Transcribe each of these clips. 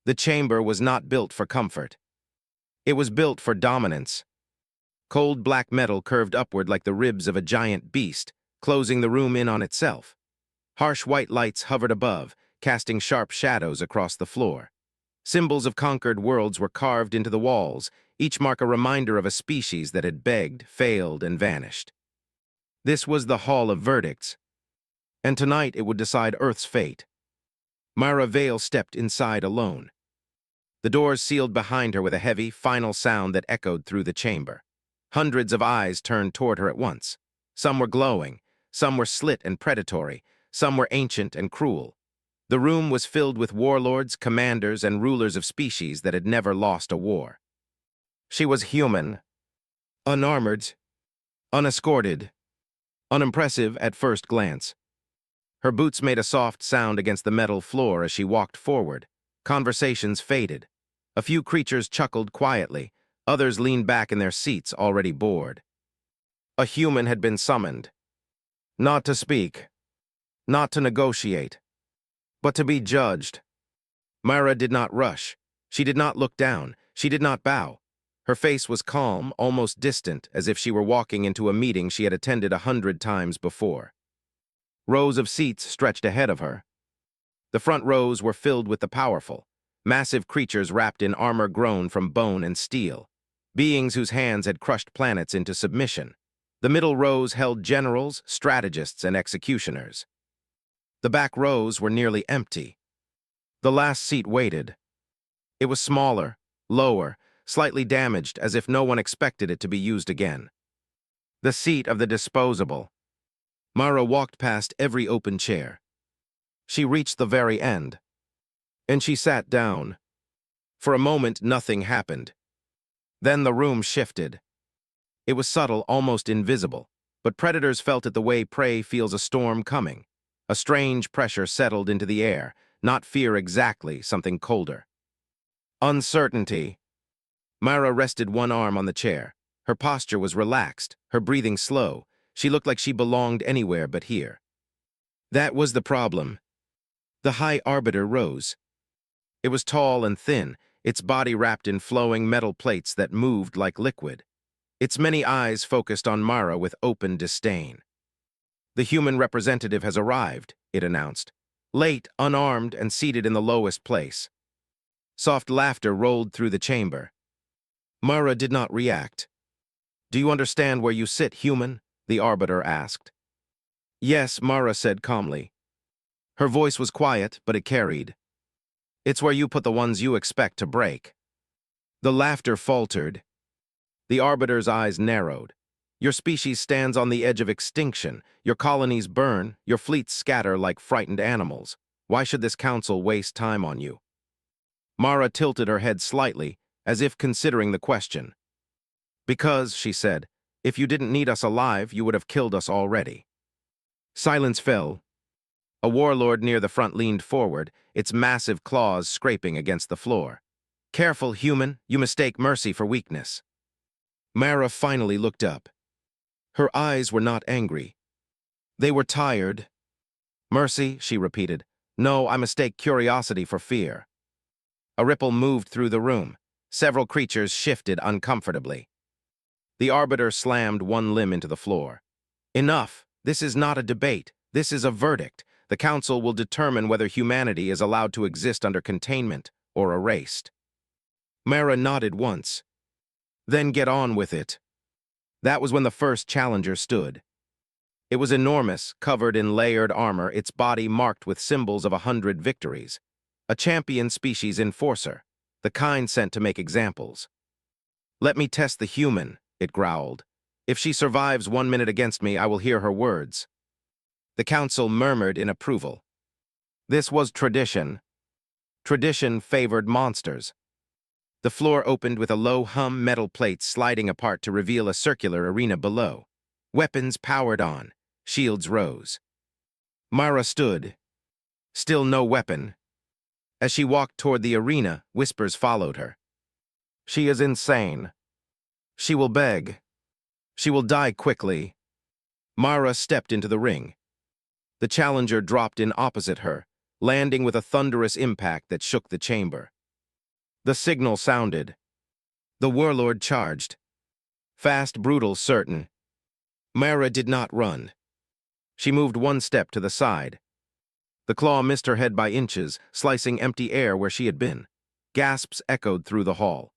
The chamber was not built for comfort. It was built for dominance. Cold black metal curved upward like the ribs of a giant beast, closing the room in on itself. Harsh white lights hovered above, casting sharp shadows across the floor. Symbols of conquered worlds were carved into the walls, each mark a reminder of a species that had begged, failed, and vanished. This was the Hall of Verdicts, and tonight it would decide Earth's fate. Myra Vale stepped inside alone. The doors sealed behind her with a heavy, final sound that echoed through the chamber. Hundreds of eyes turned toward her at once. Some were glowing, some were slit and predatory, some were ancient and cruel. The room was filled with warlords, commanders, and rulers of species that had never lost a war. She was human, unarmored, unescorted, unimpressive at first glance. Her boots made a soft sound against the metal floor as she walked forward. Conversations faded. A few creatures chuckled quietly, others leaned back in their seats, already bored. A human had been summoned. Not to speak, not to negotiate, but to be judged. Myra did not rush. She did not look down. She did not bow. Her face was calm, almost distant, as if she were walking into a meeting she had attended 100 times before. Rows of seats stretched ahead of her. The front rows were filled with the powerful, massive creatures wrapped in armor grown from bone and steel, beings whose hands had crushed planets into submission. The middle rows held generals, strategists, and executioners. The back rows were nearly empty. The last seat waited. It was smaller, lower, slightly damaged, as if no one expected it to be used again. The seat of the disposable. Myra walked past every open chair. She reached the very end, and she sat down. For a moment, nothing happened. Then the room shifted. It was subtle, almost invisible, but predators felt it the way prey feels a storm coming. A strange pressure settled into the air, not fear exactly, something colder. Uncertainty. Myra rested one arm on the chair. Her posture was relaxed, her breathing slow. She looked like she belonged anywhere but here. That was the problem. The High Arbiter rose. It was tall and thin, its body wrapped in flowing metal plates that moved like liquid. Its many eyes focused on Myra with open disdain. "The human representative has arrived," it announced. Late, unarmed, and seated in the lowest place. Soft laughter rolled through the chamber. Myra did not react. "Do you understand where you sit, human?" the Arbiter asked. "Yes," Myra said calmly. Her voice was quiet, but it carried. "It's where you put the ones you expect to break." The laughter faltered. The Arbiter's eyes narrowed. "Your species stands on the edge of extinction. Your colonies burn. Your fleets scatter like frightened animals. Why should this council waste time on you?" Myra tilted her head slightly, as if considering the question. "Because," she said, "if you didn't need us alive, you would have killed us already." Silence fell. A warlord near the front leaned forward, its massive claws scraping against the floor. "Careful, human, you mistake mercy for weakness." Myra finally looked up. Her eyes were not angry. They were tired. "Mercy," she repeated. "No, I mistake curiosity for fear." A ripple moved through the room. Several creatures shifted uncomfortably. The Arbiter slammed one limb into the floor. "Enough! This is not a debate. This is a verdict. The Council will determine whether humanity is allowed to exist under containment or erased." Myra nodded once. "Then get on with it." That was when the first challenger stood. It was enormous, covered in layered armor, its body marked with symbols of 100 victories. A champion species enforcer, the kind sent to make examples. "Let me test the human," it growled. "If she survives 1 minute against me, I will hear her words." The council murmured in approval. This was tradition. Tradition favored monsters. The floor opened with a low hum, metal plates sliding apart to reveal a circular arena below. Weapons powered on. Shields rose. Myra stood. Still no weapon. As she walked toward the arena, whispers followed her. "She is insane. She will beg. She will die quickly." Myra stepped into the ring. The challenger dropped in opposite her, landing with a thunderous impact that shook the chamber. The signal sounded. The warlord charged. Fast, brutal, certain. Mara did not run. She moved one step to the side. The claw missed her head by inches, slicing empty air where she had been. Gasps echoed through the hall.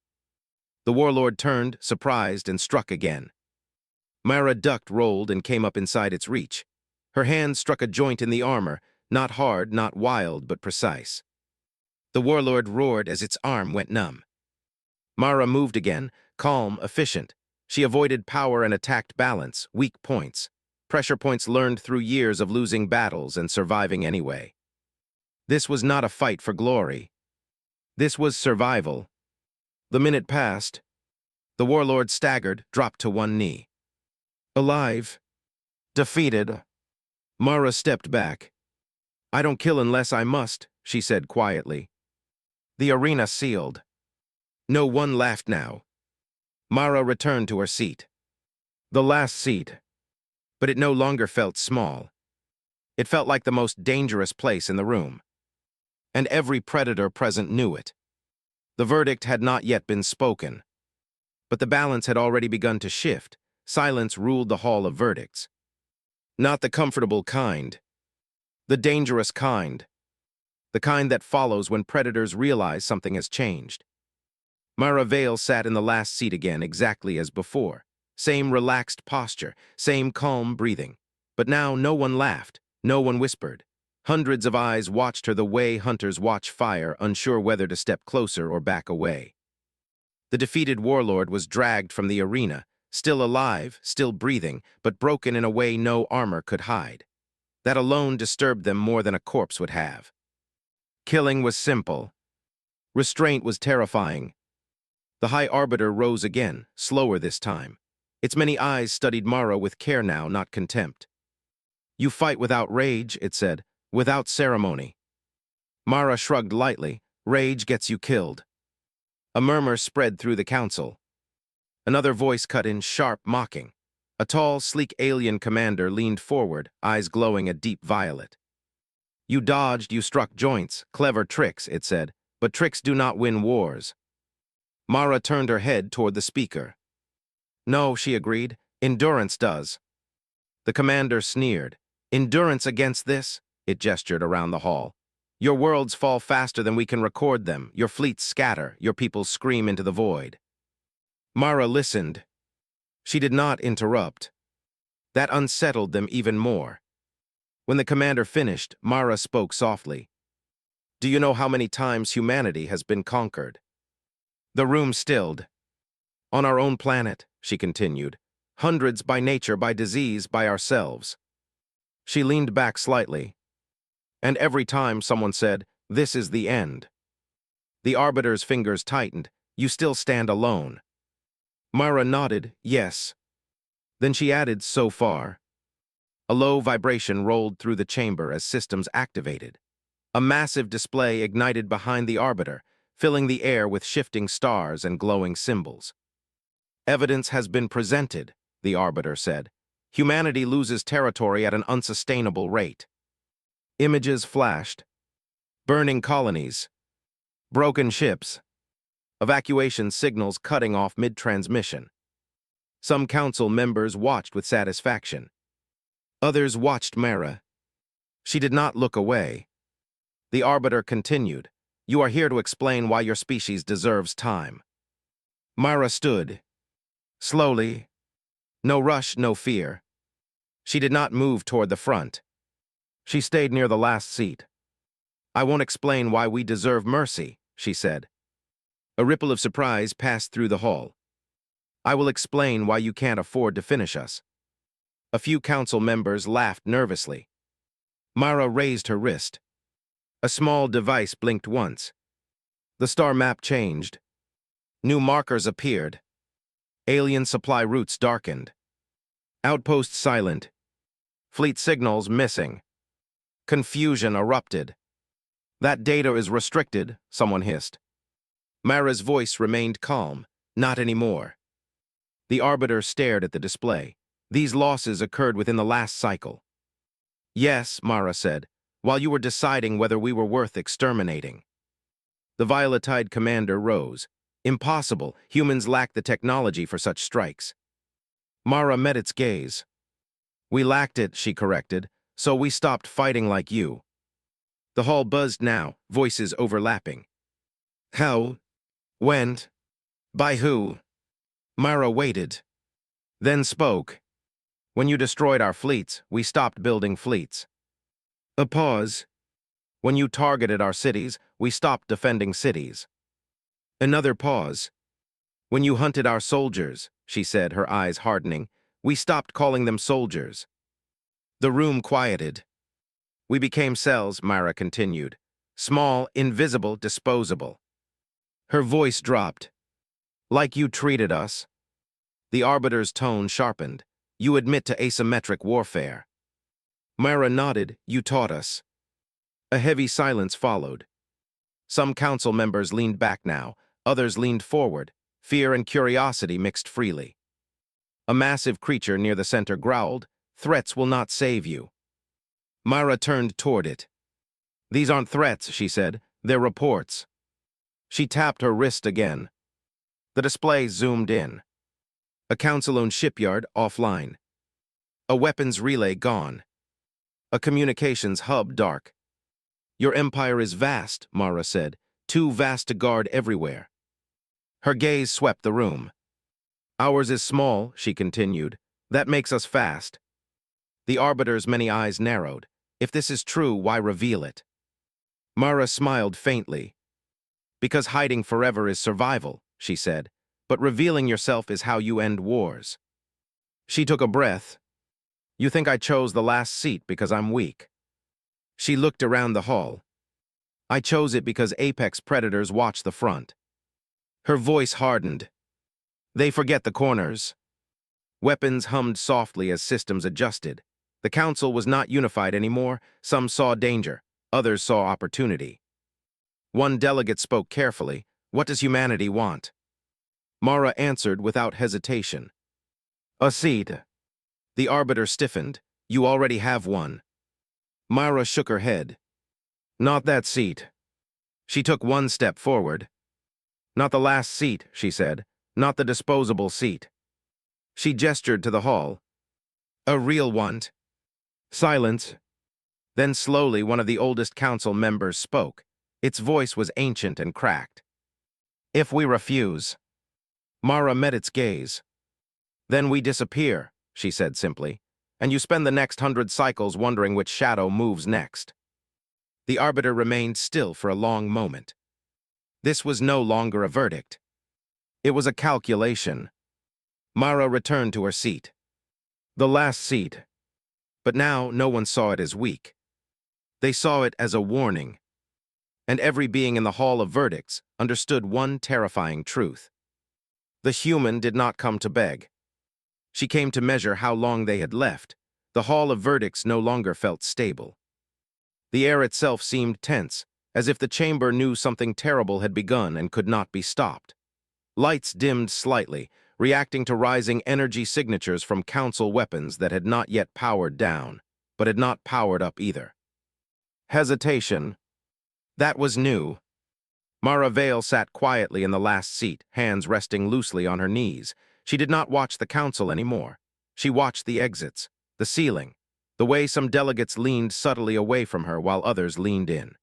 The warlord turned, surprised, and struck again. Mara ducked, rolled, and came up inside its reach. Her hand struck a joint in the armor, not hard, not wild, but precise. The warlord roared as its arm went numb. Mara moved again, calm, efficient. She avoided power and attacked balance, weak points. Pressure points learned through years of losing battles and surviving anyway. This was not a fight for glory. This was survival. The minute passed. The warlord staggered, dropped to one knee. Alive. Defeated. Mara stepped back. "I don't kill unless I must," she said quietly. The arena sealed. No one laughed now. Mara returned to her seat. The last seat. But it no longer felt small. It felt like the most dangerous place in the room. And every predator present knew it. The verdict had not yet been spoken. But the balance had already begun to shift. Silence ruled the hall of verdicts. Not the comfortable kind. The dangerous kind. The kind that follows when predators realize something has changed. Mara Vale sat in the last seat again, exactly as before. Same relaxed posture, same calm breathing. But now no one laughed, no one whispered. Hundreds of eyes watched her the way hunters watch fire, unsure whether to step closer or back away. The defeated warlord was dragged from the arena, still alive, still breathing, but broken in a way no armor could hide. That alone disturbed them more than a corpse would have. Killing was simple. Restraint was terrifying. The High Arbiter rose again, slower this time. Its many eyes studied Mara with care now, not contempt. "You fight without rage," it said, "without ceremony." Mara shrugged lightly. "Rage gets you killed." A murmur spread through the council. Another voice cut in, sharp, mocking. A tall, sleek alien commander leaned forward, eyes glowing a deep violet. "You dodged, you struck joints. Clever tricks," it said, "but tricks do not win wars." Mara turned her head toward the speaker. "No," she agreed, "endurance does." The commander sneered. "Endurance against this?" It gestured around the hall. "Your worlds fall faster than we can record them. Your fleets scatter. Your people scream into the void." Mara listened. She did not interrupt. That unsettled them even more. When the commander finished, Mara spoke softly. "Do you know how many times humanity has been conquered?" The room stilled. "On our own planet," she continued. "Hundreds by nature, by disease, by ourselves." She leaned back slightly. "And every time someone said, 'This is the end.'" The Arbiter's fingers tightened. "You still stand alone." Mara nodded, "Yes." Then she added, "So far." A low vibration rolled through the chamber as systems activated. A massive display ignited behind the Arbiter, filling the air with shifting stars and glowing symbols. "Evidence has been presented," the Arbiter said. "Humanity loses territory at an unsustainable rate." Images flashed. Burning colonies. Broken ships. Evacuation signals cutting off mid-transmission. Some council members watched with satisfaction. Others watched Mara. She did not look away. The Arbiter continued, "You are here to explain why your species deserves time." Mara stood. Slowly. No rush, no fear. She did not move toward the front. She stayed near the last seat. "I won't explain why we deserve mercy," she said. A ripple of surprise passed through the hall. "I will explain why you can't afford to finish us." A few council members laughed nervously. Mara raised her wrist. A small device blinked once. The star map changed. New markers appeared. Alien supply routes darkened. Outposts silent. Fleet signals missing. Confusion erupted. "That data is restricted," someone hissed. Mara's voice remained calm. "Not anymore." The Arbiter stared at the display. "These losses occurred within the last cycle." "Yes," Mara said, "while you were deciding whether we were worth exterminating." The violet-eyed commander rose. Impossible. Humans lack the technology for such strikes. Mara met its gaze. We lacked it, she corrected, so we stopped fighting like you. The hall buzzed now, voices overlapping. How? When? By who? Mara waited. Then spoke. When you destroyed our fleets, we stopped building fleets. A pause. When you targeted our cities, we stopped defending cities. Another pause. When you hunted our soldiers, she said, her eyes hardening, we stopped calling them soldiers. The room quieted. We became cells, Myra continued. Small, invisible, disposable. Her voice dropped. Like you treated us. The arbiter's tone sharpened. You admit to asymmetric warfare. Myra nodded. You taught us. A heavy silence followed. Some council members leaned back now. Others leaned forward. Fear and curiosity mixed freely. A massive creature near the center growled, "Threats will not save you." Myra turned toward it. "These aren't threats," she said. "They're reports." She tapped her wrist again. The display zoomed in. A council-owned shipyard offline. A weapons relay gone. A communications hub dark. Your empire is vast, Mara said. Too vast to guard everywhere. Her gaze swept the room. Ours is small, she continued. That makes us fast. The arbiter's many eyes narrowed. If this is true, why reveal it? Mara smiled faintly. Because hiding forever is survival, she said. But revealing yourself is how you end wars. She took a breath. You think I chose the last seat because I'm weak? She looked around the hall. I chose it because apex predators watch the front. Her voice hardened. They forget the corners. Weapons hummed softly as systems adjusted. The council was not unified anymore. Some saw danger. Others saw opportunity. One delegate spoke carefully. What does humanity want? Mara answered without hesitation. A seat. The arbiter stiffened. You already have one. Mara shook her head. Not that seat. She took one step forward. Not the last seat, she said. Not the disposable seat. She gestured to the hall. A real one. Silence. Then slowly one of the oldest council members spoke. Its voice was ancient and cracked. If we refuse. Mara met its gaze. Then we disappear, she said simply, and you spend the next 100 cycles wondering which shadow moves next. The arbiter remained still for a long moment. This was no longer a verdict. It was a calculation. Mara returned to her seat. The last seat. But now no one saw it as weak. They saw it as a warning. And every being in the Hall of Verdicts understood one terrifying truth. The human did not come to beg. She came to measure how long they had left. The Hall of Verdicts no longer felt stable. The air itself seemed tense, as if the chamber knew something terrible had begun and could not be stopped. Lights dimmed slightly, reacting to rising energy signatures from council weapons that had not yet powered down, but had not powered up either. Hesitation. That was new. Mara Vale sat quietly in the last seat, hands resting loosely on her knees. She did not watch the council anymore. She watched the exits, the ceiling, the way some delegates leaned subtly away from her while others leaned in.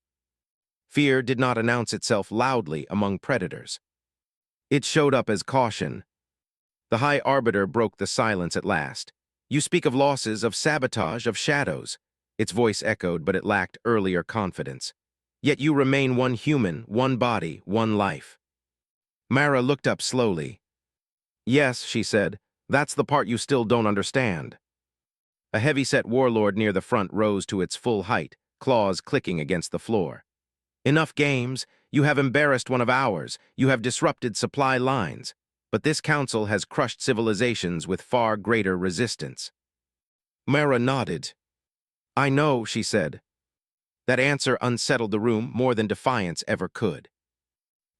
Fear did not announce itself loudly among predators. It showed up as caution. The High Arbiter broke the silence at last. You speak of losses, of sabotage, of shadows. Its voice echoed, but it lacked earlier confidence. Yet you remain one human, one body, one life. Mara looked up slowly. Yes, she said, that's the part you still don't understand. A heavy-set warlord near the front rose to its full height, claws clicking against the floor. Enough games. You have embarrassed one of ours. You have disrupted supply lines. But this council has crushed civilizations with far greater resistance. Mara nodded. I know, she said. That answer unsettled the room more than defiance ever could.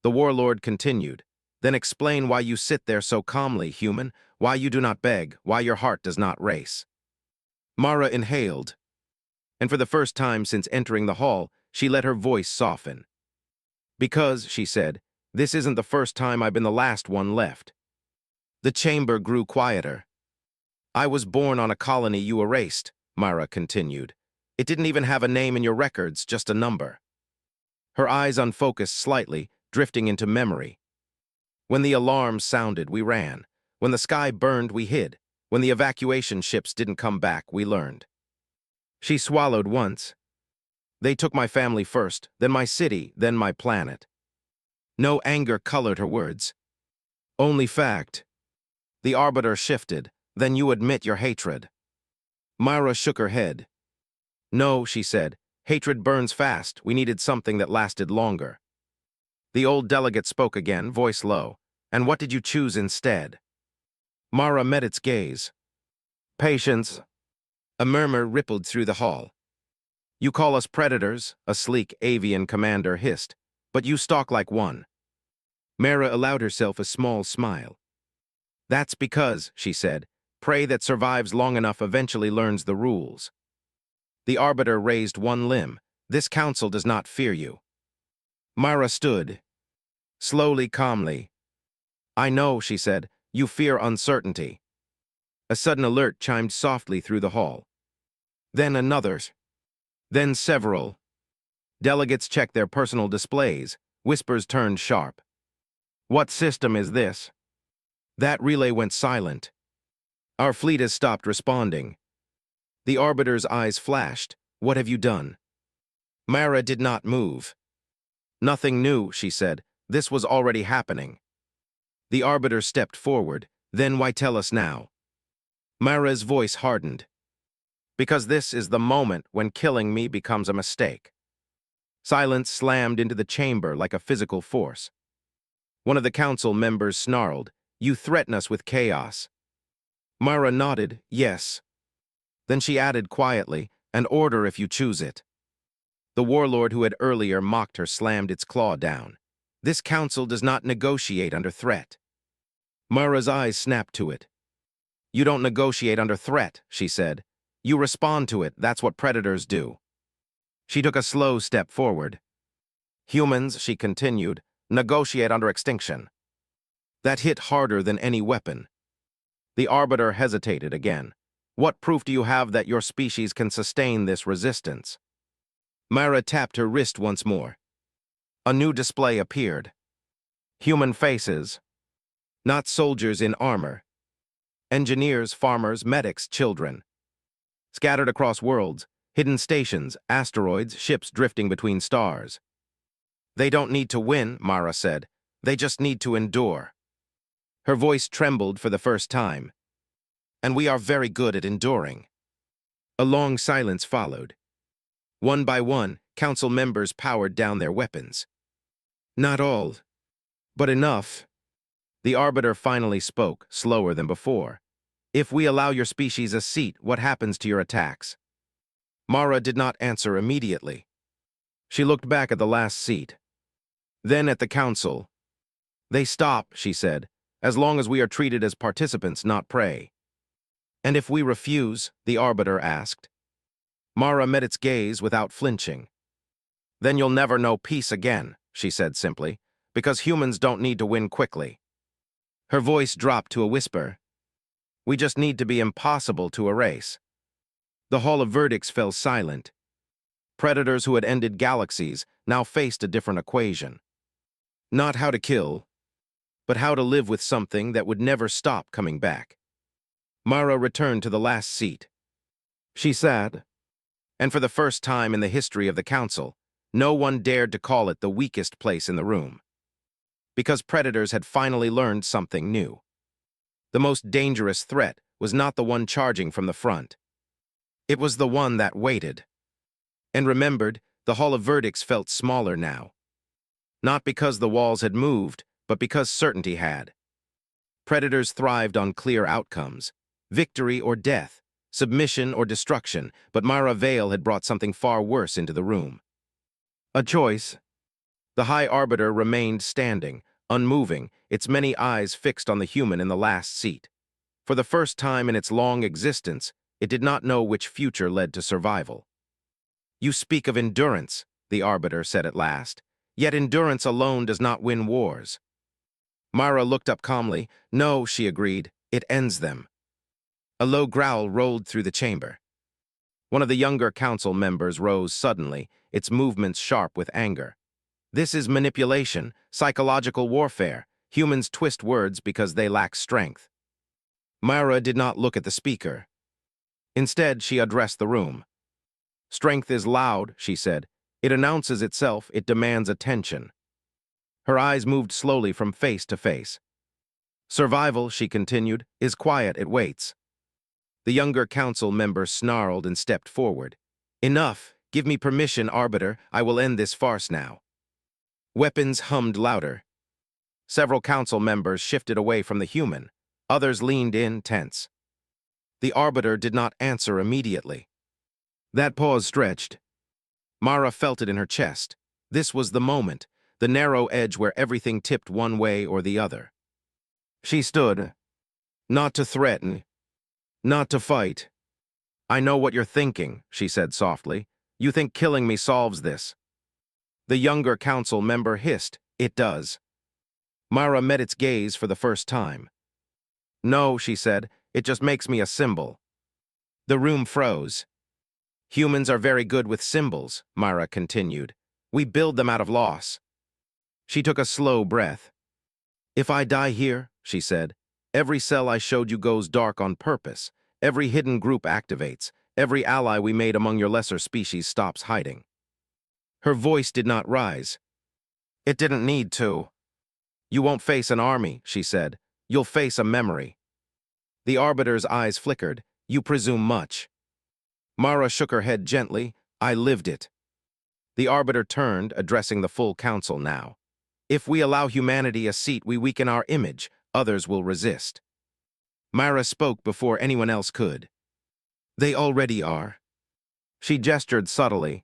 The warlord continued. Then explain why you sit there so calmly, human, why you do not beg, why your heart does not race. Mara inhaled. And for the first time since entering the hall, she let her voice soften. Because, she said, this isn't the first time I've been the last one left. The chamber grew quieter. I was born on a colony you erased, Myra continued. It didn't even have a name in your records, just a number. Her eyes unfocused slightly, drifting into memory. When the alarm sounded, we ran. When the sky burned, we hid. When the evacuation ships didn't come back, we learned. She swallowed once. They took my family first, then my city, then my planet. No anger colored her words. Only fact. The arbiter shifted. Then you admit your hatred. Myra shook her head. No, she said. Hatred burns fast. We needed something that lasted longer. The old delegate spoke again, voice low. And what did you choose instead? Myra met its gaze. Patience. A murmur rippled through the hall. You call us predators, a sleek avian commander hissed, but you stalk like one. Myra allowed herself a small smile. That's because, she said, prey that survives long enough eventually learns the rules. The arbiter raised one limb. This council does not fear you. Myra stood, slowly, calmly. I know, she said, you fear uncertainty. A sudden alert chimed softly through the hall. Then another. Then several. Delegates checked their personal displays. Whispers turned sharp. What system is this? That relay went silent. Our fleet has stopped responding. The arbiter's eyes flashed. What have you done? Myra did not move. Nothing new, she said. This was already happening. The arbiter stepped forward. Then why tell us now? Myra's voice hardened. Because this is the moment when killing me becomes a mistake. Silence slammed into the chamber like a physical force. One of the council members snarled, You threaten us with chaos. Myra nodded, yes. Then she added quietly, An order if you choose it. The warlord who had earlier mocked her slammed its claw down. This council does not negotiate under threat. Myra's eyes snapped to it. You don't negotiate under threat, she said. You respond to it, that's what predators do. She took a slow step forward. Humans, she continued, negotiate under extinction. That hit harder than any weapon. The arbiter hesitated again. What proof do you have that your species can sustain this resistance? Myra tapped her wrist once more. A new display appeared. Human faces. Not soldiers in armor. Engineers, farmers, medics, children. Scattered across worlds, hidden stations, asteroids, ships drifting between stars. They don't need to win, Myra said. They just need to endure. Her voice trembled for the first time. And we are very good at enduring. A long silence followed. One by one, council members powered down their weapons. Not all, but enough. The arbiter finally spoke, slower than before. If we allow your species a seat, what happens to your attacks? Myra did not answer immediately. She looked back at the last seat. Then at the council. They stop, she said, as long as we are treated as participants, not prey. And if we refuse, the arbiter asked. Myra met its gaze without flinching. Then you'll never know peace again, she said simply, because humans don't need to win quickly. Her voice dropped to a whisper. We just need to be impossible to erase. The Hall of Verdicts fell silent. Predators who had ended galaxies now faced a different equation. Not how to kill, but how to live with something that would never stop coming back. Myra returned to the last seat. She sat, and for the first time in the history of the council, no one dared to call it the weakest place in the room. Because predators had finally learned something new. The most dangerous threat was not the one charging from the front. It was the one that waited. And remembered, the Hall of Verdicts felt smaller now. Not because the walls had moved, but because certainty had. Predators thrived on clear outcomes, victory or death, submission or destruction, but Myra Vale had brought something far worse into the room. A choice. The High Arbiter remained standing, unmoving, its many eyes fixed on the human in the last seat. For the first time in its long existence, it did not know which future led to survival. You speak of endurance, the Arbiter said at last. Yet endurance alone does not win wars. Mara looked up calmly. No, she agreed, it ends them. A low growl rolled through the chamber. One of the younger council members rose suddenly, its movements sharp with anger. This is manipulation, psychological warfare. Humans twist words because they lack strength. Mara did not look at the speaker. Instead, she addressed the room. Strength is loud, she said. It announces itself, it demands attention. Her eyes moved slowly from face to face. Survival, she continued, is quiet, it waits. The younger council member snarled and stepped forward. Enough, give me permission, Arbiter, I will end this farce now. Weapons hummed louder. Several council members shifted away from the human. Others leaned in, tense. The Arbiter did not answer immediately. That pause stretched. Mara felt it in her chest. This was the moment, the narrow edge where everything tipped one way or the other. She stood. Not to threaten. Not to fight. I know what you're thinking, she said softly. You think killing me solves this. The younger council member hissed. It does. Mara met its gaze for the first time. No, she said, it just makes me a symbol. The room froze. Humans are very good with symbols, Mara continued. We build them out of loss. She took a slow breath. If I die here, she said, every cell I showed you goes dark on purpose. Every hidden group activates. Every ally we made among your lesser species stops hiding. Her voice did not rise. It didn't need to. You won't face an army, she said. You'll face a memory. The Arbiter's eyes flickered. You presume much. Mara shook her head gently. I lived it. The Arbiter turned, addressing the full council now. If we allow humanity a seat, we weaken our image. Others will resist. Mara spoke before anyone else could. They already are. She gestured subtly.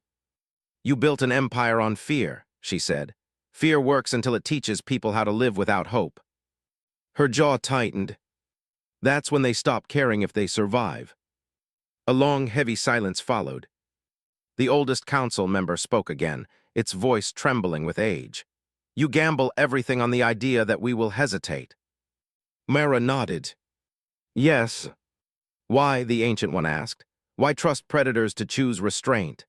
You built an empire on fear, she said. Fear works until it teaches people how to live without hope. Her jaw tightened. That's when they stop caring if they survive. A long, heavy silence followed. The oldest council member spoke again, its voice trembling with age. You gamble everything on the idea that we will hesitate. Mara nodded. Yes. Why, the Ancient One asked. Why trust predators to choose restraint?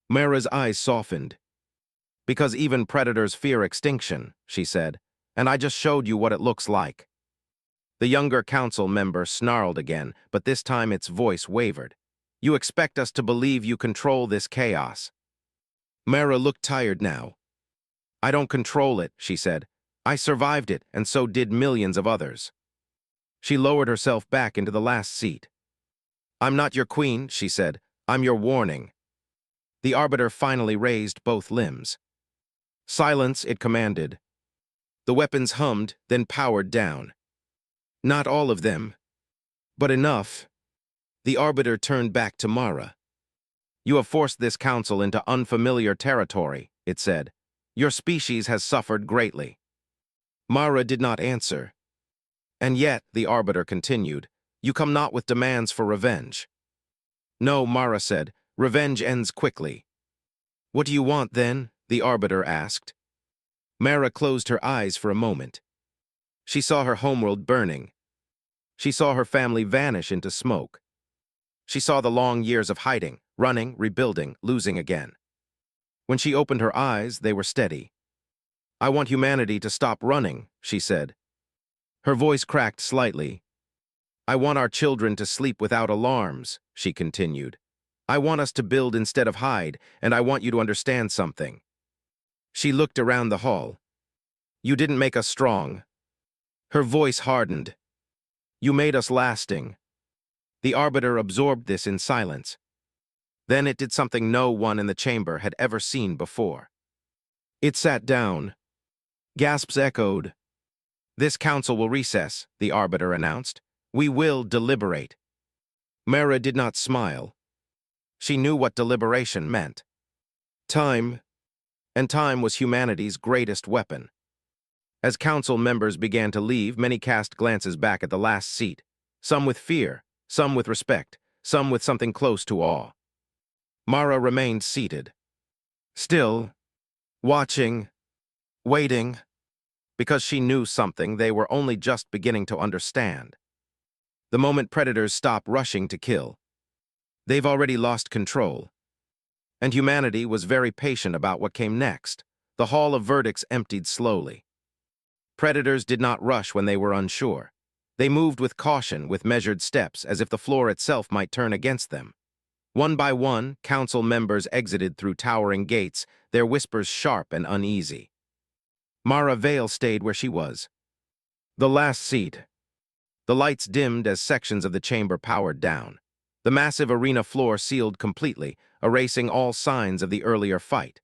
Mara's eyes softened. Because even predators fear extinction, she said, and I just showed you what it looks like. The younger council member snarled again, but this time its voice wavered. You expect us to believe you control this chaos. Mara looked tired now. I don't control it, she said. I survived it, and so did millions of others. She lowered herself back into the last seat. I'm not your queen, she said. I'm your warning. The Arbiter finally raised both limbs. Silence, it commanded. The weapons hummed, then powered down. Not all of them, but enough. The Arbiter turned back to Mara. You have forced this council into unfamiliar territory, it said. Your species has suffered greatly. Mara did not answer. And yet, the Arbiter continued, you come not with demands for revenge. No, Mara said, revenge ends quickly. What do you want, then? The Arbiter asked. Mara closed her eyes for a moment. She saw her homeworld burning. She saw her family vanish into smoke. She saw the long years of hiding, running, rebuilding, losing again. When she opened her eyes, they were steady. I want humanity to stop running, she said. Her voice cracked slightly. I want our children to sleep without alarms, she continued. I want us to build instead of hide, and I want you to understand something. She looked around the hall. You didn't make us strong. Her voice hardened. You made us lasting. The Arbiter absorbed this in silence. Then it did something no one in the chamber had ever seen before. It sat down. Gasps echoed. This council will recess, the Arbiter announced. We will deliberate. Mara did not smile. She knew what deliberation meant. Time. And time was humanity's greatest weapon. As council members began to leave, many cast glances back at the last seat, some with fear, some with respect, some with something close to awe. Mara remained seated. Still, watching, waiting, because she knew something they were only just beginning to understand. The moment predators stop rushing to kill, they've already lost control. And humanity was very patient about what came next. The hall of verdicts emptied slowly. Predators did not rush when they were unsure. They moved with caution, with measured steps, as if the floor itself might turn against them. One by one, council members exited through towering gates, their whispers sharp and uneasy. Mara Vale stayed where she was. The last seat. The lights dimmed as sections of the chamber powered down. The massive arena floor sealed completely, erasing all signs of the earlier fight.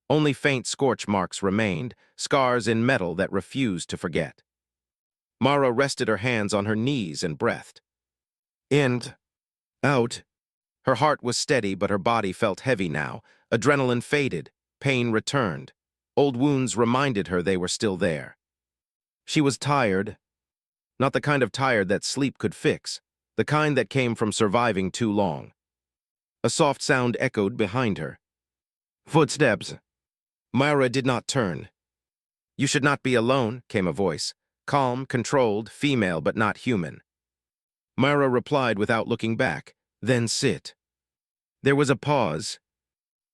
Only faint scorch marks remained, scars in metal that refused to forget. Mara rested her hands on her knees and breathed. In, out. Her heart was steady, but her body felt heavy now. Adrenaline faded, pain returned. Old wounds reminded her they were still there. She was tired. Not the kind of tired that sleep could fix, the kind that came from surviving too long. A soft sound echoed behind her. Footsteps. Myra did not turn. You should not be alone, came a voice. Calm, controlled, female but not human. Myra replied without looking back. Then sit. There was a pause.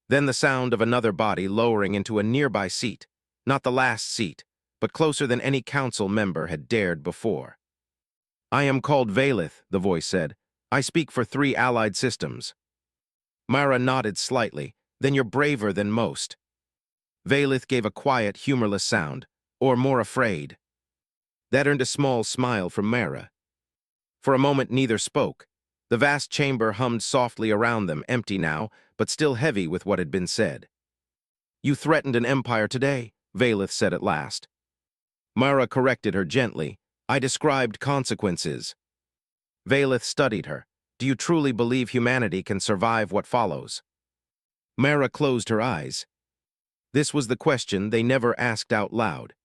Then the sound of another body lowering into a nearby seat. Not the last seat, but closer than any council member had dared before. I am called Valeth, the voice said. I speak for 3 allied systems. Myra nodded slightly. Then you're braver than most. Valeth gave a quiet, humorless sound, or more afraid. That earned a small smile from Myra. For a moment neither spoke. The vast chamber hummed softly around them, empty now, but still heavy with what had been said. You threatened an empire today, Valeth said at last. Myra corrected her gently. I described consequences. Valeth studied her. Do you truly believe humanity can survive what follows? Myra closed her eyes. This was the question they never asked out loud.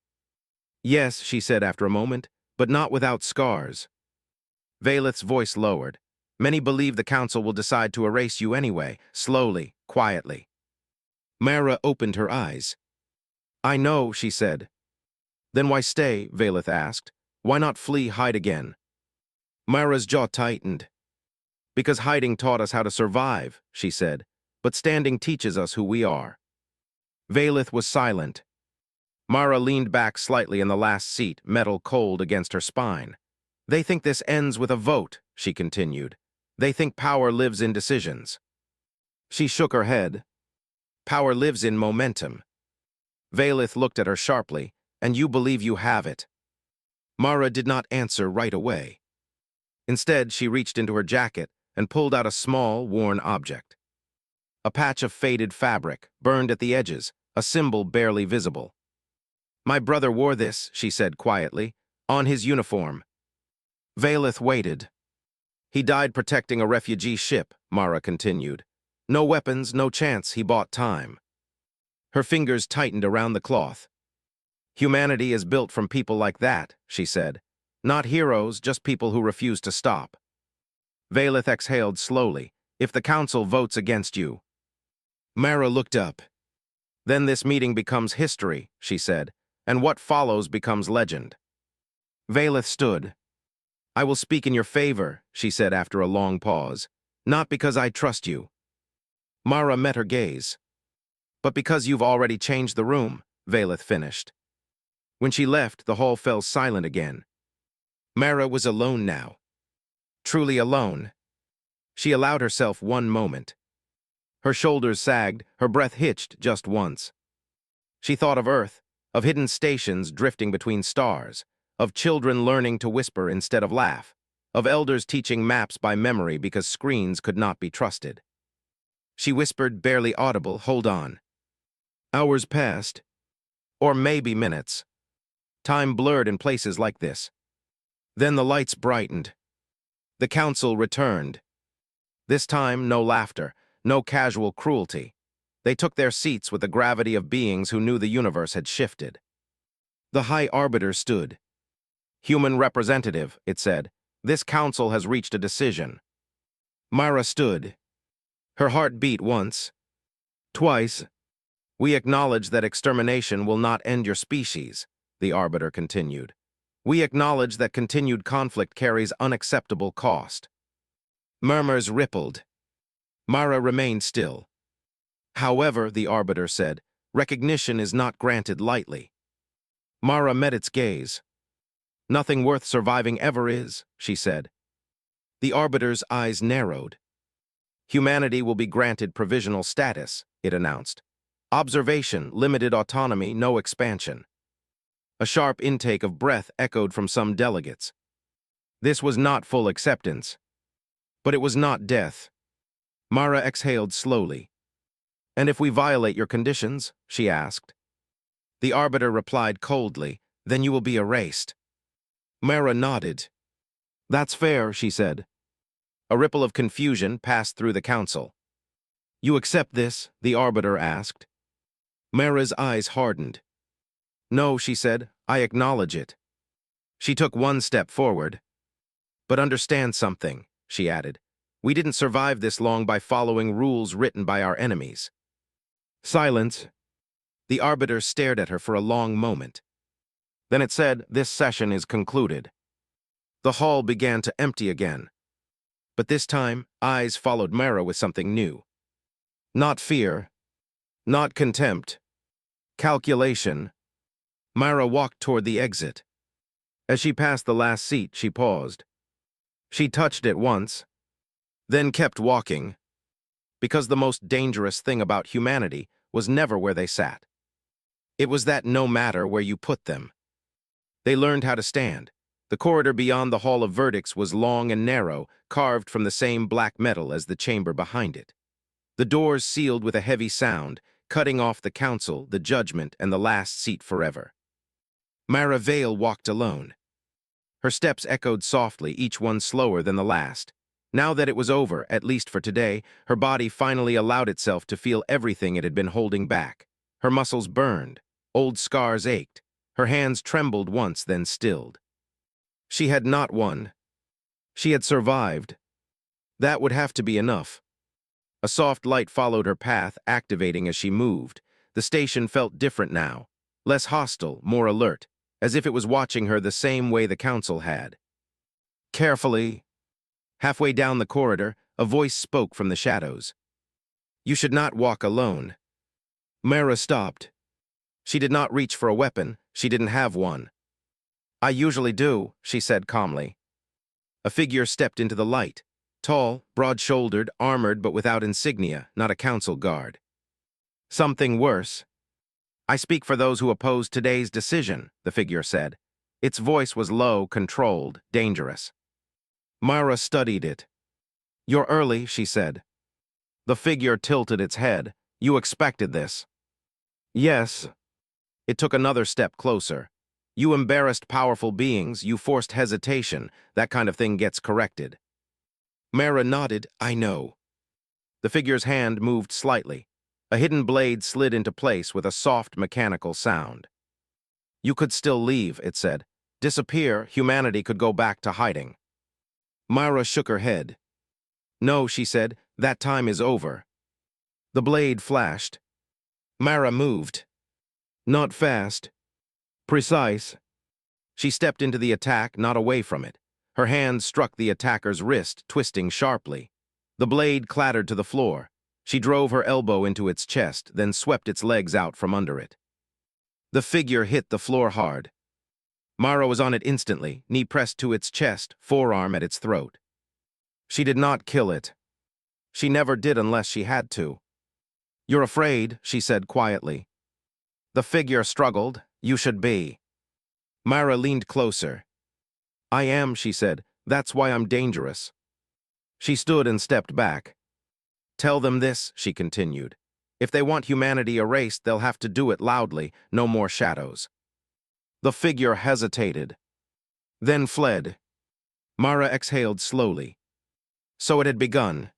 Yes, she said after a moment, but not without scars. Valeth's voice lowered. Many believe the council will decide to erase you anyway, slowly, quietly. Myra opened her eyes. I know, she said. Then why stay, Valeth asked. Why not flee, hide again? Myra's jaw tightened. Because hiding taught us how to survive, she said, but standing teaches us who we are. Valeth was silent. Myra leaned back slightly in the last seat, metal cold against her spine. They think this ends with a vote, she continued. They think power lives in decisions. She shook her head. Power lives in momentum. Valeth looked at her sharply. And you believe you have it. Myra did not answer right away. Instead, she reached into her jacket and pulled out a small, worn object. A patch of faded fabric, burned at the edges, a symbol barely visible. My brother wore this, she said quietly, on his uniform. Valeth waited. He died protecting a refugee ship, Myra continued. No weapons, no chance, he bought time. Her fingers tightened around the cloth. Humanity is built from people like that, she said. Not heroes, just people who refuse to stop. Valeth exhaled slowly. If the council votes against you. Myra looked up. Then this meeting becomes history, she said, and what follows becomes legend. Valeth stood. I will speak in your favor, she said after a long pause. Not because I trust you. Myra met her gaze. But because you've already changed the room, Valeth finished. When she left, the hall fell silent again. Myra was alone now. Truly alone. She allowed herself one moment. Her shoulders sagged, her breath hitched just once. She thought of Earth, of hidden stations drifting between stars, of children learning to whisper instead of laugh, of elders teaching maps by memory because screens could not be trusted. She whispered, barely audible, hold on. Hours passed. Or maybe minutes. Time blurred in places like this. Then the lights brightened. The council returned. This time, no laughter, no casual cruelty. They took their seats with the gravity of beings who knew the universe had shifted. The High Arbiter stood. Human representative, it said. This council has reached a decision. Myra stood. Her heart beat once. Twice. We acknowledge that extermination will not end your species, the arbiter continued. We acknowledge that continued conflict carries unacceptable cost. Murmurs rippled. Mara remained still. However, the arbiter said, recognition is not granted lightly. Mara met its gaze. Nothing worth surviving ever is, she said. The arbiter's eyes narrowed. Humanity will be granted provisional status, it announced. Observation, limited autonomy, no expansion. A sharp intake of breath echoed from some delegates. This was not full acceptance. But it was not death. Mara exhaled slowly. And if we violate your conditions? She asked. The arbiter replied coldly, then you will be erased. Mara nodded. That's fair, she said. A ripple of confusion passed through the council. You accept this? The arbiter asked. Mara's eyes hardened. No, she said, I acknowledge it. She took one step forward. But understand something, she added. We didn't survive this long by following rules written by our enemies. Silence. The arbiter stared at her for a long moment. Then it said, this session is concluded. The hall began to empty again. But this time, eyes followed Mara with something new. Not fear. Not contempt. Calculation. Mara walked toward the exit. As she passed the last seat, she paused. She touched it once, then kept walking, because the most dangerous thing about humanity was never where they sat. It was that no matter where you put them. They learned how to stand. The corridor beyond the Hall of Verdicts was long and narrow, carved from the same black metal as the chamber behind it. The doors sealed with a heavy sound, cutting off the council, the judgment, and the last seat forever. Mara Vale walked alone. Her steps echoed softly, each one slower than the last. Now that it was over, at least for today, her body finally allowed itself to feel everything it had been holding back. Her muscles burned, old scars ached, her hands trembled once, then stilled. She had not won. She had survived. That would have to be enough. A soft light followed her path, activating as she moved. The station felt different now, less hostile, more alert, as if it was watching her the same way the council had. Carefully. Halfway down the corridor, a voice spoke from the shadows. You should not walk alone. Mara stopped. She did not reach for a weapon. She didn't have one. I usually do, she said calmly. A figure stepped into the light. Tall, broad-shouldered, armored but without insignia, not a council guard. Something worse. I speak for those who oppose today's decision, the figure said. Its voice was low, controlled, dangerous. Mara studied it. You're early, she said. The figure tilted its head. You expected this. Yes. It took another step closer. You embarrassed powerful beings, you forced hesitation. That kind of thing gets corrected. Mara nodded, I know. The figure's hand moved slightly. A hidden blade slid into place with a soft mechanical sound. You could still leave, it said. Disappear, humanity could go back to hiding. Mara shook her head. No, she said, that time is over. The blade flashed. Mara moved. Not fast. Precise. She stepped into the attack, not away from it. Her hand struck the attacker's wrist, twisting sharply. The blade clattered to the floor. She drove her elbow into its chest, then swept its legs out from under it. The figure hit the floor hard. Mara was on it instantly, knee pressed to its chest, forearm at its throat. She did not kill it. She never did unless she had to. You're afraid, she said quietly. The figure struggled. You should be. Mara leaned closer. I am, she said. That's why I'm dangerous. She stood and stepped back. Tell them this, she continued. If they want humanity erased, they'll have to do it loudly. No more shadows. The figure hesitated, then fled. Mara exhaled slowly. So it had begun.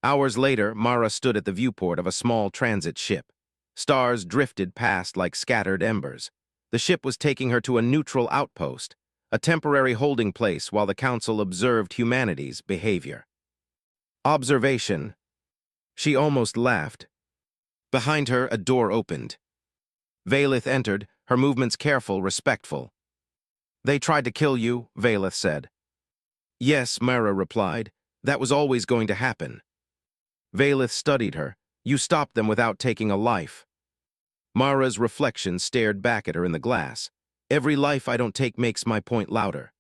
Hours later, Mara stood at the viewport of a small transit ship. Stars drifted past like scattered embers. The ship was taking her to a neutral outpost, a temporary holding place while the council observed humanity's behavior. Observation. She almost laughed. Behind her, a door opened. Valeth entered, her movements careful, respectful. "They tried to kill you," Valeth said. "Yes," Mara replied. "That was always going to happen." Valeth studied her. "You stopped them without taking a life." Mara's reflection stared back at her in the glass. "Every life I don't take makes my point louder."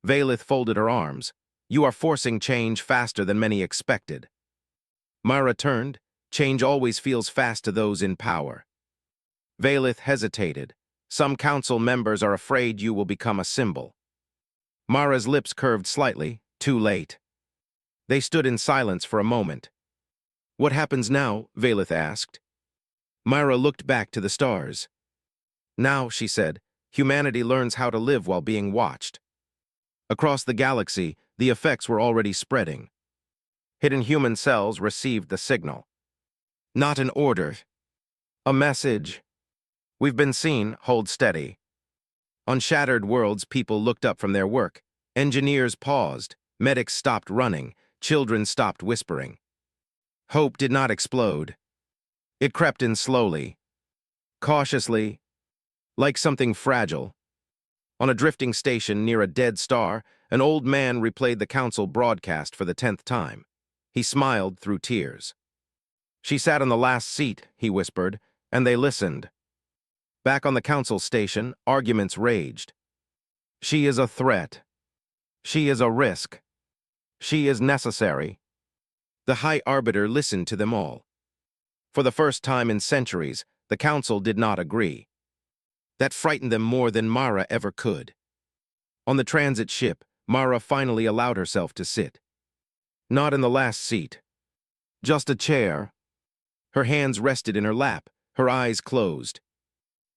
Valeth folded her arms. "You are forcing change faster than many expected." Mara turned. "Change always feels fast to those in power." Valeth hesitated. "Some council members are afraid you will become a symbol." Mara's lips curved slightly. "Too late." They stood in silence for a moment. "What happens now?" Valeth asked. Mara looked back to the stars. "Now," she said, "humanity learns how to live while being watched." Across the galaxy, the effects were already spreading. Hidden human cells received the signal. Not an order. A message. "We've been seen, hold steady." On shattered worlds, people looked up from their work. Engineers paused. Medics stopped running. Children stopped whispering. Hope did not explode. It crept in slowly, cautiously, like something fragile. On a drifting station near a dead star, an old man replayed the council broadcast for the 10th time. He smiled through tears. "She sat on the last seat," he whispered, "and they listened." Back on the council station, arguments raged. "She is a threat. She is a risk. She is necessary." The High Arbiter listened to them all. For the first time in centuries, the council did not agree. That frightened them more than Mara ever could. On the transit ship, Mara finally allowed herself to sit. Not in the last seat. Just a chair. Her hands rested in her lap, her eyes closed.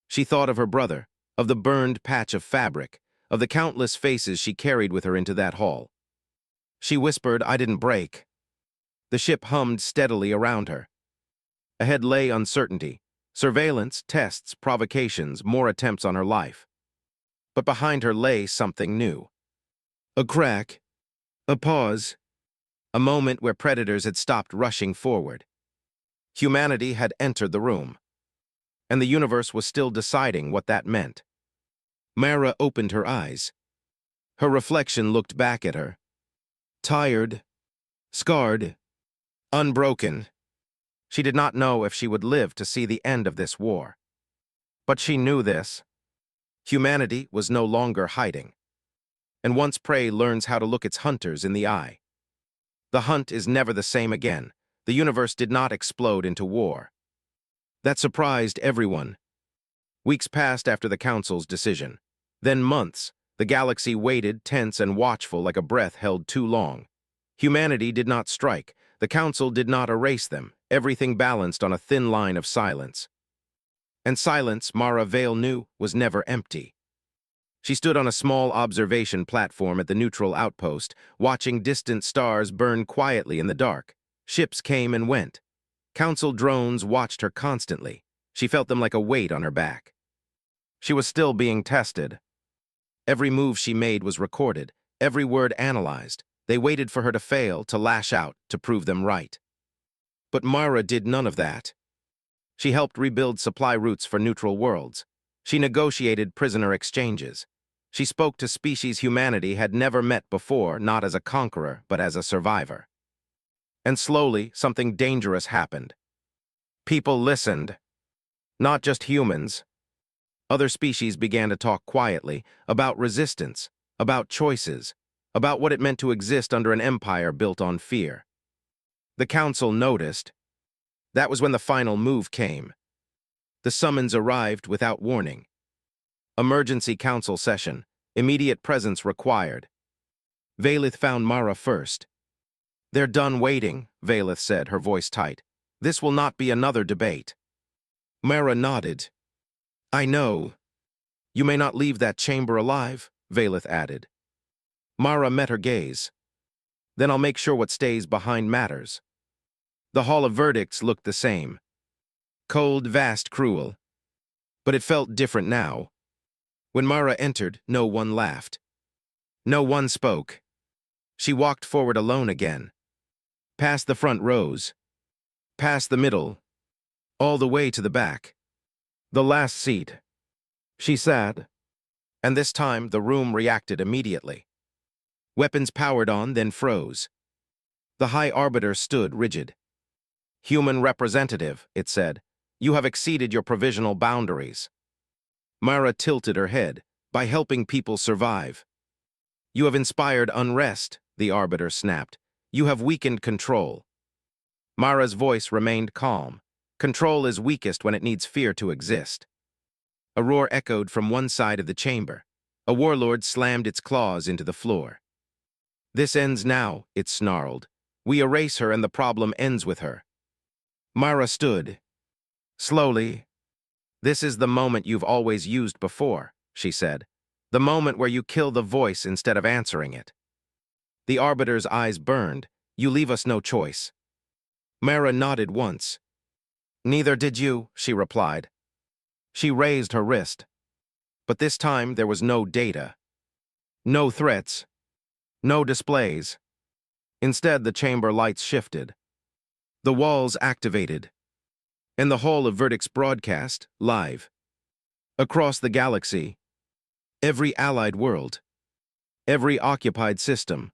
She thought of her brother, of the burned patch of fabric, of the countless faces she carried with her into that hall. She whispered, "I didn't break." The ship hummed steadily around her. Ahead lay uncertainty, surveillance, tests, provocations, more attempts on her life. But behind her lay something new. A crack, a pause, a moment where predators had stopped rushing forward. Humanity had entered the room, and the universe was still deciding what that meant. Mara opened her eyes. Her reflection looked back at her. Tired, scarred, unbroken. She did not know if she would live to see the end of this war. But she knew this. Humanity was no longer hiding. And once prey learns how to look its hunters in the eye, the hunt is never the same again. The universe did not explode into war. That surprised everyone. Weeks passed after the council's decision. Then months. The galaxy waited, tense and watchful, like a breath held too long. Humanity did not strike. The council did not erase them. Everything balanced on a thin line of silence. And silence, Mara Vale knew, was never empty. She stood on a small observation platform at the neutral outpost, watching distant stars burn quietly in the dark. Ships came and went. Council drones watched her constantly. She felt them like a weight on her back. She was still being tested. Every move she made was recorded, every word analyzed. They waited for her to fail, to lash out, to prove them right. But Mara did none of that. She helped rebuild supply routes for neutral worlds. She negotiated prisoner exchanges. She spoke to species humanity had never met before, not as a conqueror, but as a survivor. And slowly, something dangerous happened. People listened. Not just humans. Other species began to talk quietly about resistance, about choices, about what it meant to exist under an empire built on fear. The council noticed. That was when the final move came. The summons arrived without warning. Emergency council session. Immediate presence required. Valeth found Mara first. "They're done waiting," Valeth said, her voice tight. "This will not be another debate." Mara nodded. "I know. You may not leave that chamber alive," Valeth added. Mara met her gaze. "Then I'll make sure what stays behind matters." The Hall of Verdicts looked the same. Cold, vast, cruel. But it felt different now. When Mara entered, no one laughed. No one spoke. She walked forward alone again. Past the front rows. Past the middle. all the way to the back. The last seat. She sat, and this time the room reacted immediately. Weapons powered on, then froze. The High Arbiter stood rigid. "Human representative," it said, "you have exceeded your provisional boundaries." Mara tilted her head. "By helping people survive." "You have inspired unrest," the Arbiter snapped. "You have weakened control." Mara's voice remained calm. "Control is weakest when it needs fear to exist." A roar echoed from one side of the chamber. A warlord slammed its claws into the floor. "This ends now," it snarled. "We erase her and the problem ends with her." Mara stood. Slowly. "This is the moment you've always used before," she said. "The moment where you kill the voice instead of answering it." The Arbiter's eyes burned. "You leave us no choice." Mara nodded once. "Neither did you," she replied. She raised her wrist. But this time there was no data. No threats. No displays. Instead, the chamber lights shifted. The walls activated. In the hall of Verdict's broadcast, live. Across the galaxy. Every allied world. Every occupied system.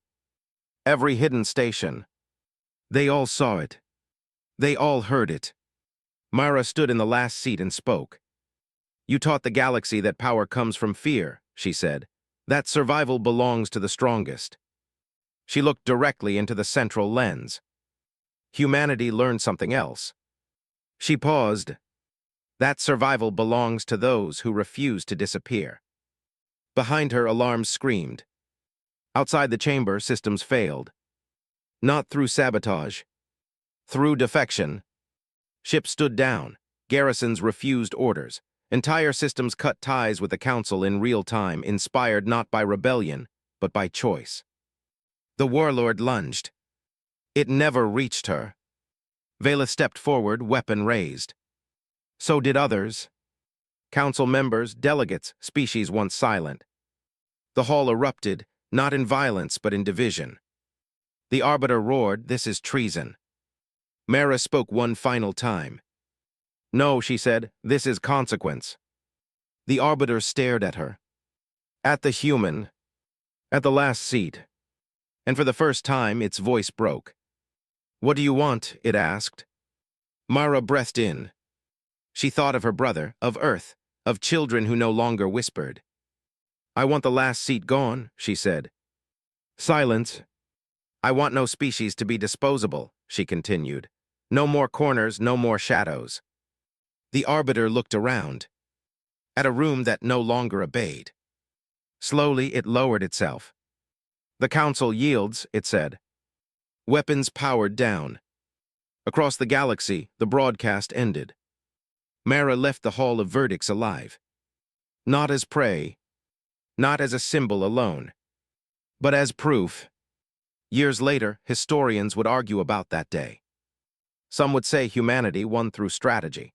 Every hidden station. They all saw it. They all heard it. Mara stood in the last seat and spoke. "You taught the galaxy that power comes from fear," she said. "That survival belongs to the strongest." She looked directly into the central lens. Humanity learned something else. She paused. "That survival belongs to those who refuse to disappear." Behind her, alarms screamed. Outside the chamber, systems failed. Not through sabotage. Through defection. Ships stood down. Garrisons refused orders. Entire systems cut ties with the Council in real time, inspired not by rebellion, but by choice. The warlord lunged. It never reached her. Vela stepped forward, weapon raised. So did others. Council members, delegates, species once silent. The hall erupted, not in violence but in division. The Arbiter roared, "This is treason." Mara spoke one final time. "No," she said, "this is consequence." The Arbiter stared at her. At the human. At the last seat. And for the first time, its voice broke. "What do you want?" it asked. Mara breathed in. She thought of her brother, of Earth, of children who no longer whispered. "I want the last seat gone," she said. Silence. "I want no species to be disposable," she continued. "No more corners, no more shadows." The Arbiter looked around. At a room that no longer obeyed. Slowly, it lowered itself. "The Council yields," it said. Weapons powered down. Across the galaxy, the broadcast ended. Mara left the Hall of Verdicts alive. Not as prey. Not as a symbol alone. But as proof. Years later, historians would argue about that day. Some would say humanity won through strategy.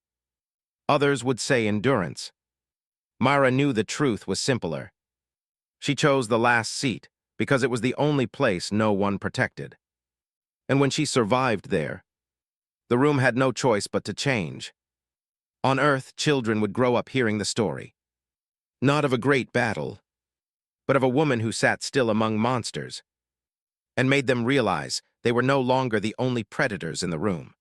Others would say endurance. Mara knew the truth was simpler. She chose the last seat because it was the only place no one protected. And when she survived there, the room had no choice but to change. On Earth, children would grow up hearing the story. Not of a great battle, but of a woman who sat still among monsters and made them realize they were no longer the only predators in the room.